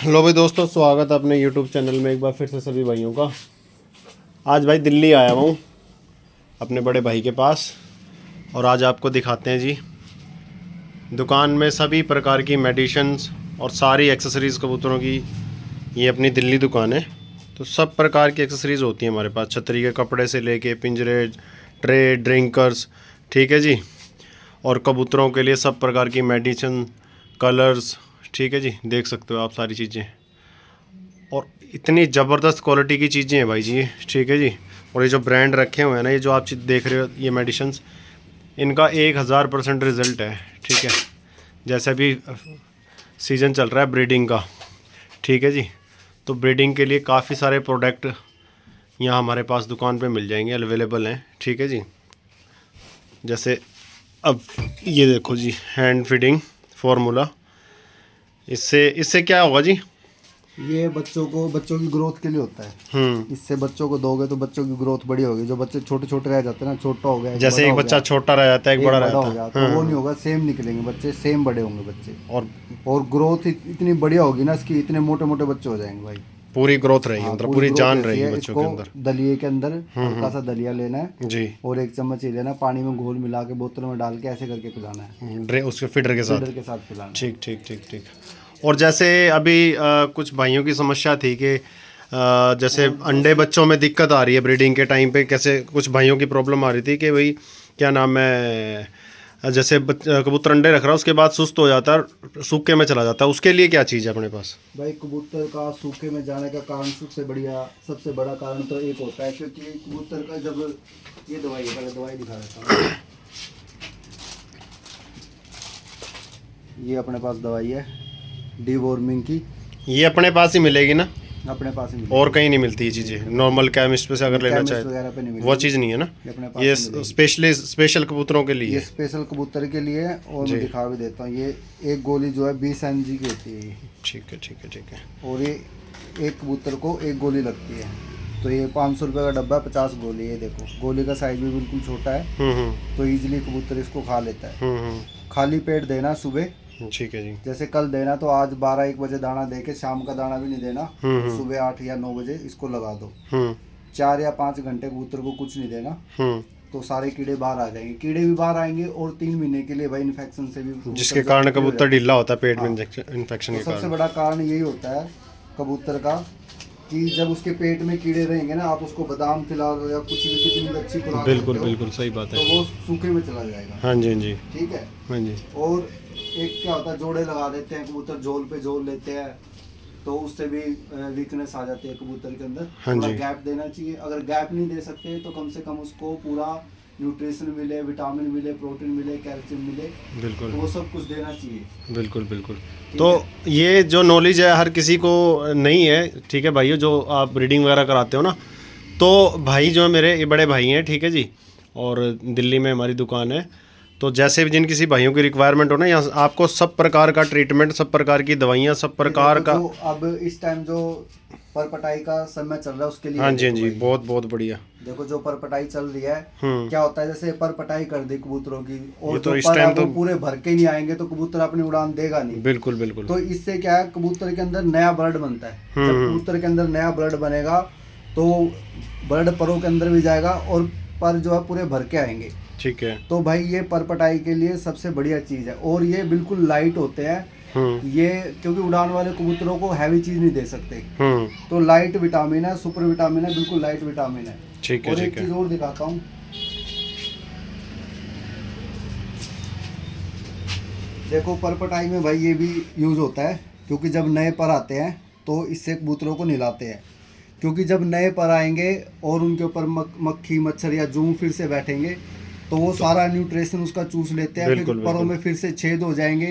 लो भाई दोस्तों, स्वागत है अपने YouTube चैनल में एक बार फिर से सभी भाइयों का। आज भाई दिल्ली आया हुआ हूँ अपने बड़े भाई के पास, और आज आपको दिखाते हैं जी दुकान में सभी प्रकार की मेडिसिन्स और सारी एक्सेसरीज़ कबूतरों की। ये अपनी दिल्ली दुकान है, तो सब प्रकार की एक्सेसरीज़ होती हैं हमारे पास, छतरी के कपड़े से लेके पिंजरे, ट्रे, ड्रिंकर्स, ठीक है जी। और कबूतरों के लिए सब प्रकार की मेडिसिन, कलर्स, ठीक है जी, देख सकते हो आप सारी चीज़ें। और इतनी ज़बरदस्त क्वालिटी की चीज़ें हैं भाई जी ये, ठीक है जी। और ये जो ब्रांड रखे हुए हैं ना, ये जो आप चीज़ देख रहे हो ये मेडिसिन्स, इनका 1000% रिज़ल्ट है, ठीक है। जैसे अभी सीज़न चल रहा है ब्रीडिंग का, ठीक है जी, तो ब्रीडिंग के लिए काफ़ी सारे प्रोडक्ट यहाँ हमारे पास दुकान पे मिल जाएंगे, अवेलेबल हैं, ठीक है जी। जैसे अब ये देखो जी, हैंड फीडिंग फार्मूला, इससे क्या होगा जी? ये बच्चों की ग्रोथ के लिए होता है। इससे बच्चों को दोगे तो बच्चों की ग्रोथ बड़ी होगी। जो बच्चे छोटे छोटे रह जाते हैं ना, छोटा हो गया, जैसे एक बच्चा छोटा रह जाता है, एक बड़ा रहता हो गया, है, तो वो नहीं होगा, सेम निकलेंगे बच्चे, सेम बड़े होंगे बच्चे। और ग्रोथ इतनी बढ़िया होगी ना इसकी, इतने मोटे मोटे बच्चे हो जाएंगे भाई। पूरी ग्रोथ रहेगी, मतलब पूरी जान रहेगी बच्चों इसको के अंदर। दलिए के अंदर हल्का सा दलिया लेना है जी, और 1 चम्मच ही लेना, पानी में घोल मिला के बोतल में डाल के ऐसे करके पिलाना है, उसके फीडर के साथ पिलाना है। ठीक ठीक ठीक ठीक। और जैसे अभी कुछ भाइयों की समस्या थी कि जैसे अंडे बच्चों में दिक्कत आ रही है ब्रीडिंग के टाइम पे, कैसे कुछ भाइयों की प्रॉब्लम आ रही थी कि भाई क्या नाम है, जैसे कबूतर अंडे रख रहा है उसके बाद सुस्त हो जाता है, सूखे में चला जाता है, उसके लिए क्या चीज़ है अपने पास? भाई कबूतर का सूखे में जाने का कारण सबसे बड़ा कारण तो एक होता है, क्योंकि कबूतर का जब ये दवाई है, पहले दवाई दिखा देता हूँ। ये अपने पास दवाई है डीवॉर्मिंग की, ये अपने पास ही मिलेगी ना? अपने पास ही मिलेगी, और कहीं नहीं मिलती ये चीज़ें, नॉर्मल केमिस्ट पे से अगर लेना चाहे वगैरह पे नहीं मिलेगी, वो चीज़ नहीं है ना? ये स्पेशल कबूतरों के लिए, ये स्पेशल कबूतर के लिए। और मैं दिखा भी देता हूँ, ये एक गोली जो है 20 mg की होती है। ठीक है ठीक है ठीक है। और ये एक कबूतर को एक गोली लगती है, तो ये 500 रुपये का डब्बा, 50 गोली। ये देखो गोली का साइज भी बिल्कुल छोटा है, तो ईजिली कबूतर इसको खा लेता है। खाली पेट देना सुबह, ठीक है जी। जैसे कल देना तो आज 12-1 बजे दाना दे के, शाम का दाना भी नहीं देना, सुबह 8 या 9 बजे इसको लगा दो। 4 या 5 घंटे कबूतर को कुछ नहीं देना, तो सारे कीड़े बाहर आ जाएंगे। कीड़े भी बाहर आएंगे और 3 महीने के लिए भाई इन्फेक्शन से भी, जिसके कारण कबूतर ढीला होता है पेट में इन्फेक्शन के कारण। सबसे बड़ा कारण यही होता है कबूतर का, कि जब उसके पेट में कीड़े रहेंगे ना, आप उसको बादाम खिला दो या कुछ भी, कितनी भी अच्छी खुराक, बिल्कुल बिल्कुल सही बात है, तो वो सूखे में चला जाएगा। हाँ जी हाँ जी, ठीक है। हाँ जी। और एक क्या होता है, जोड़े लगा देते हैं कबूतर, झोल पे झोल लेते हैं, तो उससे भी वीकनेस आ जाती है कबूतर के अंदर। हाँ थोड़ा जी। गैप देना चाहिए। अगर गैप नहीं दे सकते तो कम से कम उसको पूरा न्यूट्रिशन मिले, विटामिन मिले, प्रोटीन मिले, कैल्शियम मिले, बिल्कुल, तो वो सब कुछ देना चाहिए। बिल्कुल बिल्कुल। तो ये जो नॉलेज है हर किसी को नहीं है, ठीक है भाइयों, जो आप ब्रीडिंग वगैरह कराते हो ना, तो भाई जो है मेरे ये बड़े भाई हैं, ठीक है जी, और दिल्ली में हमारी दुकान है। तो जैसे भी जिन किसी भाइयों की रिक्वायरमेंट हो ना, यहाँ आपको सब प्रकार का ट्रीटमेंट, सब प्रकार की दवाइयाँ, सब प्रकार का। अब इस टाइम जो परपटाई का समय चल रहा है उसके लिए, हाँ जी हाँ जी, बहुत बहुत बढ़िया। देखो जो परपटाई चल रही है, क्या होता है, जैसे परपटाई कर दी कबूतरों की, और तो जो इस टाइम तो पूरे भर के नहीं आएंगे तो कबूतर अपनी उड़ान देगा नहीं। बिल्कुल बिल्कुल। तो इससे क्या है, कबूतर के अंदर नया ब्लड बनता है। जब कबूतर के अंदर नया ब्लड बनेगा तो ब्लड परों के अंदर भी जाएगा और पर जो है पूरे भर के आएंगे। ठीक है। तो भाई ये परपटाई के लिए सबसे बढ़िया चीज़ है। और ये बिल्कुल लाइट होते हैं ये, क्योंकि उड़ान वाले कबूतरों को हैवी चीज़ नहीं दे सकते, तो लाइट विटामिन है, सुपर विटामिन है, बिल्कुल लाइट विटामिन है। ठीक है। और एक चीज़ और दिखाता हूँ, देखो परपटाई में भाई ये भी यूज़ होता है, क्योंकि जब नए पर आते हैं तो इससे कबूतरों को नहलाते हैं, क्योंकि जब नए पर आएंगे और उनके ऊपर मक्खी मच्छर या जूं फिर से बैठेंगे तो वो सारा न्यूट्रिशन उसका चूस लेते हैं, फिर परों में फिर से छेद हो जाएंगे,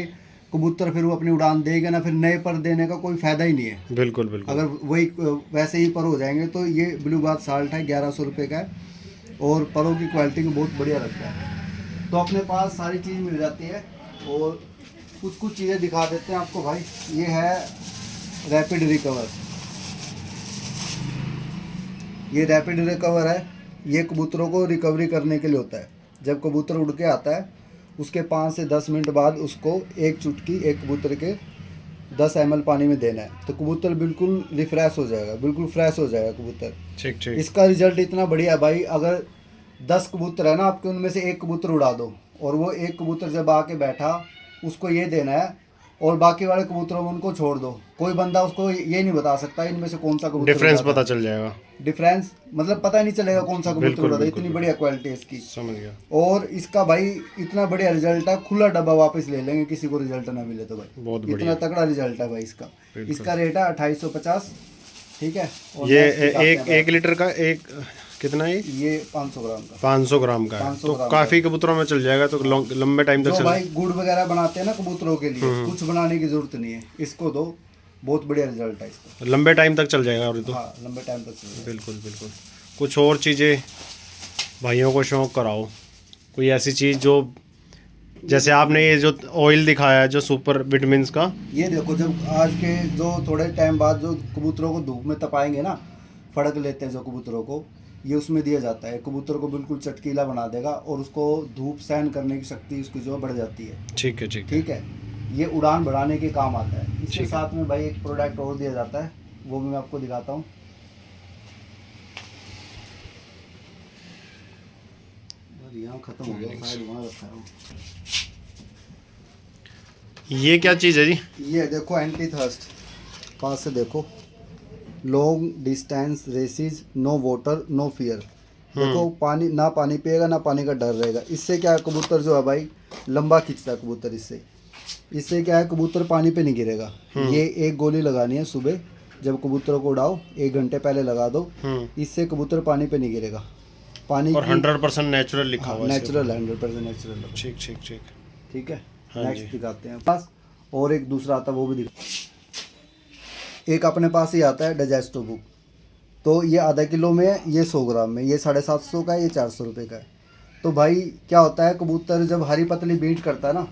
कबूतर फिर वो अपनी उड़ान देगा ना, फिर नए पर देने का कोई फायदा ही नहीं है। बिल्कुल बिल्कुल। अगर वही वैसे ही पर हो जाएंगे तो ये ब्लू बाथ साल्ट है, 1100 रुपये का है, और परों की क्वालिटी में बहुत बढ़िया लगता है। तो अपने पास सारी चीज़ मिल जाती है। और कुछ चीज़ें दिखा देते हैं आपको भाई। ये है रैपिड रिकवर, ये रैपिड रिकवर है, ये कबूतरों को रिकवरी करने के लिए होता है। जब कबूतर उड़ के आता है उसके 5 से 10 मिनट बाद उसको एक चुटकी एक कबूतर के 10 ml पानी में देना है, तो कबूतर बिल्कुल रिफ्रेश हो जाएगा, बिल्कुल फ्रेश हो जाएगा कबूतर। ठीक ठीक। इसका रिजल्ट इतना बढ़िया है भाई, अगर 10 कबूतर है ना आपके, उनमें से एक कबूतर उड़ा दो, और वो एक कबूतर जब आके बैठा उसको ये देना है, और बाकी वाले कबूतरों में उनको छोड़ दो। कोई बंदा उसको ये नहीं बता सकता इनमें से कौन सा कबूतर डिफरेंस उड़ा था। पता चल जाएगा। डिफरेंस मतलब पता ही नहीं चलेगा कौन सा कबूतर बिल्कुल, उड़ा था, बिल्कुल, इतनी बढ़िया क्वालिटी है इसकी। समझ गया। और इसका भाई इतना बढ़िया रिजल्ट है, खुला डब्बा वापस ले लेंगे किसी को रिजल्ट ना मिले तो भाई। बहुत इतना तगड़ा रिजल्ट है भाई इसका। बिल्कुल। इसका रेट है 2850, ठीक है। और ये next दिखाते हैं भाई। 1 लीटर का एक कितना है ये 500 ग्राम का। 500 ग्राम का है, 500 तो ग्राम काफी कबूतरों में चल जाएगा, तो लंबे टाइम तक जो चल। भाई गुड़ वगैरह बनाते हैं ना कबूतरों के लिए, कुछ बनाने की जरूरत नहीं है, इसको दो, बहुत बढ़िया रिजल्ट है इसका। लंबे टाइम तक चल जाएगा। और तो हाँ, लंबे टाइम तक चलेगा। बिल्कुल बिल्कुल। कुछ और चीज़ें भाइयों को शौक कराओ, कोई ऐसी चीज़ जो, जैसे आपने ये जो ऑयल दिखाया है जो सुपर विटामिन्स का, ये देखो, जब आज के जो थोड़े टाइम बाद जो कबूतरों को धूप में तपाएंगे ना, फड़क लेते हैं जो कबूतरों को, ये उसमें दिया जाता है। कबूतर को बिल्कुल चटकीला बना देगा, और उसको धूप सहन करने की शक्ति उसकी जो बढ़ जाती है। ठीक है ठीक है। ठीक है, ये उड़ान बढ़ाने के काम आता है। इसके ठीक है। साथ में भाई एक प्रोडक्ट और दिया जाता है, वो भी मैं आपको दिखाता हूँ। यहाँ खत्म हो गया, शायद वहाँ रखा है। ये क्या चीज़ है जी? ये देखो, एंटी थर्स्ट, पास से देखो, long distance races, no water no fear. देखो, पानी ना, पानी पिएगा ना, पानी का डर रहेगा। इससे क्या है, कबूतर जो है भाई लंबा खींचता है कबूतर। इससे क्या है, कबूतर पानी पे नहीं गिरेगा। ये एक गोली लगानी है सुबह, जब कबूतरों को उड़ाओ 1 घंटे पहले लगा दो, इससे कबूतर पानी पे नहीं गिरेगा। पानी और 100% नेचुरल लिखा हुआ है। Natural, 100% natural. ठीक ठीक ठीक। ठीक है, हाँ नेक्स्ट जी। दिखाते हैं पास। और एक दूसरा आता है, वो भी दिखा। एक अपने पास ही आता है डाइजेस्टो बुक, तो ये आधा किलो में है, ये 100 ग्राम में, ये 750 का है, ये 400 रुपये का है। तो भाई क्या होता है, कबूतर जब हरी पतली बीट करता है ना,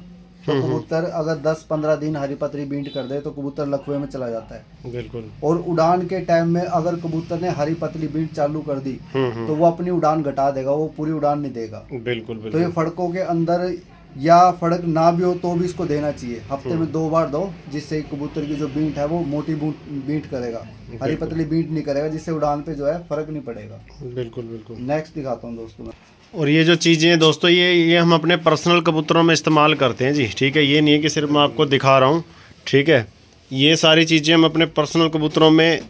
तो कबूतर अगर 10-15 दिन हरी पतली बीट कर दे तो कबूतर लकवे में चला जाता है। बिल्कुल। और उड़ान के टाइम में अगर कबूतर ने हरी पतली बीट चालू कर दी, तो वो अपनी उड़ान घटा देगा, वो पूरी उड़ान नहीं देगा। बिल्कुल तो ये बिल्कुल। फड़कों के अंदर या फड़क ना भी हो तो भी इसको देना चाहिए, हफ्ते में 2 बार दो, जिससे कबूतर की जो बीट है वो मोटी बीट करेगा, हरी पतली बीट नहीं करेगा, जिससे उड़ान पे जो है फर्क नहीं पड़ेगा। बिल्कुल बिल्कुल। नेक्स्ट दिखाता हूँ दोस्तों मैं। और ये जो चीज़ें हैं दोस्तों, ये हम अपने पर्सनल कबूतरों में इस्तेमाल करते हैं जी। ठीक है, ये नहीं है कि सिर्फ मैं आपको दिखा रहा हूँ। ठीक है, ये सारी चीज़ें हम अपने पर्सनल कबूतरों में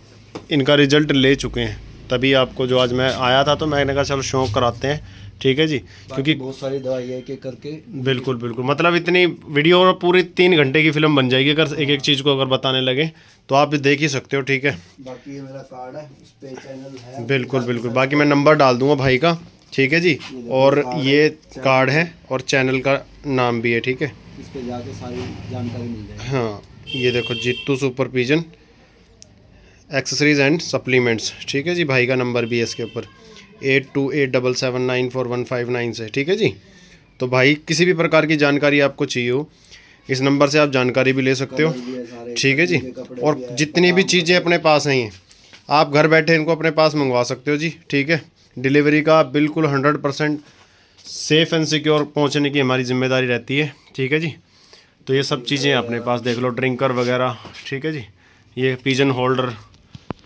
इनका रिजल्ट ले चुके हैं, तभी आपको जो आज मैं आया था तो मैंने कहा चलो शौक कराते हैं। ठीक है जी, क्योंकि बहुत सारी दवाई है के करके। बिल्कुल बिल्कुल, मतलब इतनी वीडियो और पूरी 3 घंटे की फिल्म बन जाएगी अगर एक एक चीज़ को अगर बताने लगे, तो आप भी देख ही सकते हो। ठीक है, बाकी ये मेरा कार्ड है, उस पे चैनल है। बिल्कुल बिल्कुल, बाकी मैं नंबर डाल दूंगा भाई का। ठीक है जी, और ये कार्ड है और चैनल का नाम भी है। ठीक है, इस पे जाके सारी जानकारी मिल जाएगी। हाँ, ये देखो, Jeetu super pigeon accessories and supplements. ठीक है जी, भाई का नंबर भी है इसके ऊपर, 8287794159 से। ठीक है जी, तो भाई किसी भी प्रकार की जानकारी आपको चाहिए हो, इस नंबर से आप जानकारी भी ले सकते हो। ठीक है जी, और जितनी भी चीज़ें अपने पास हैं आप घर बैठे इनको अपने पास मंगवा सकते हो जी। ठीक है, डिलीवरी का बिल्कुल 100% सेफ़ एंड सिक्योर पहुंचने की हमारी जिम्मेदारी रहती है। ठीक है जी, तो ये सब चीज़ें अपने पास देख लो, ड्रिंकर वगैरह। ठीक है जी, ये पिजन होल्डर,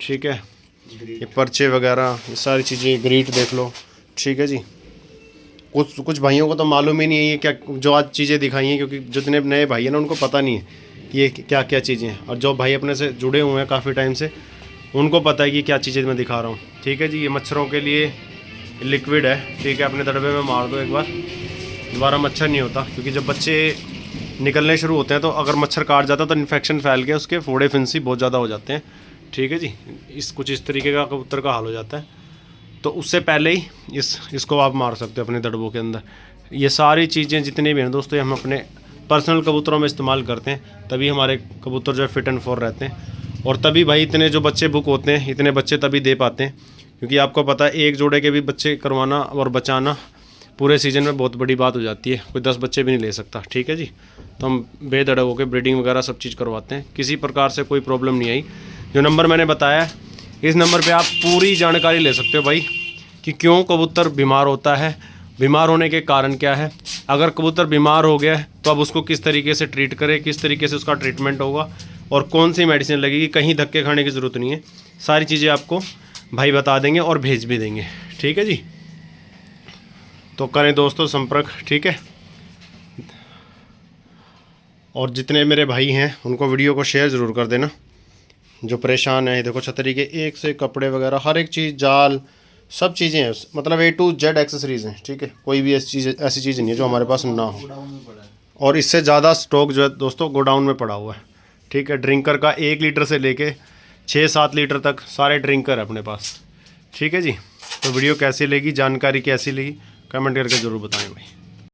ठीक है, ये पर्चे वगैरह, ये सारी चीज़ें, ग्रीट देख लो। ठीक है जी, कुछ भाइयों को तो मालूम ही नहीं है ये क्या जो आज चीज़ें दिखाई हैं, क्योंकि जितने नए भाई हैं ना उनको पता नहीं है ये क्या क्या चीज़ें हैं, और जो भाई अपने से जुड़े हुए हैं काफ़ी टाइम से उनको पता है कि क्या चीज़ें मैं दिखा रहा हूँ। ठीक है जी, ये मच्छरों के लिए लिक्विड है। ठीक है, अपने दड़बे में मार दो एक बार, दोबारा मच्छर नहीं होता, क्योंकि जब बच्चे निकलने शुरू होते हैं तो अगर मच्छर काट जाता है तो इन्फेक्शन फैल के उसके फोड़े फिंसी बहुत ज़्यादा हो जाते हैं। ठीक है जी, कुछ इस तरीके का कबूतर का हाल हो जाता है, तो उससे पहले ही इसको आप मार सकते हो अपने दड़बों के अंदर। ये सारी चीज़ें जितनी भी हैं दोस्तों, ये हम अपने पर्सनल कबूतरों में इस्तेमाल करते हैं, तभी हमारे कबूतर जो है फिट एंड फोर रहते हैं, और तभी भाई इतने जो बच्चे बुक होते हैं, इतने बच्चे तभी दे पाते हैं, क्योंकि आपको पता है एक जोड़े के भी बच्चे करवाना और बचाना पूरे सीज़न में बहुत बड़ी बात हो जाती है, कोई 10 बच्चे भी नहीं ले सकता। ठीक है जी, तो हम बेधड़क होकर ब्रीडिंग वगैरह सब चीज़ करवाते हैं, किसी प्रकार से कोई प्रॉब्लम नहीं आई। जो नंबर मैंने बताया है, इस नंबर पे आप पूरी जानकारी ले सकते हो भाई, कि क्यों कबूतर बीमार होता है, बीमार होने के कारण क्या है, अगर कबूतर बीमार हो गया है तो अब उसको किस तरीके से ट्रीट करें, किस तरीके से उसका ट्रीटमेंट होगा, और कौन सी मेडिसिन लगेगी, कहीं धक्के खाने की ज़रूरत नहीं है। सारी चीज़ें आपको भाई बता देंगे और भेज भी देंगे। ठीक है जी, तो करें दोस्तों संपर्क। ठीक है, और जितने मेरे भाई हैं उनको वीडियो को शेयर ज़रूर कर देना, जो परेशान है। देखो छतरी के एक से कपड़े वगैरह हर एक चीज़, जाल, सब चीज़ें हैं, मतलब A to Z एक्सेसरीज़ हैं। ठीक है, कोई भी ऐसी चीज़ नहीं है जो हमारे पास ना हो। और इससे ज़्यादा स्टॉक जो है दोस्तों गोडाउन में पड़ा हुआ है। ठीक है, ड्रिंकर का 1 लीटर से लेके 6-7 लीटर तक सारे ड्रिंकर है अपने पास। ठीक है जी, तो वीडियो कैसी लगी, जानकारी कैसी लगी, कमेंट करके ज़रूर बताएं भाई।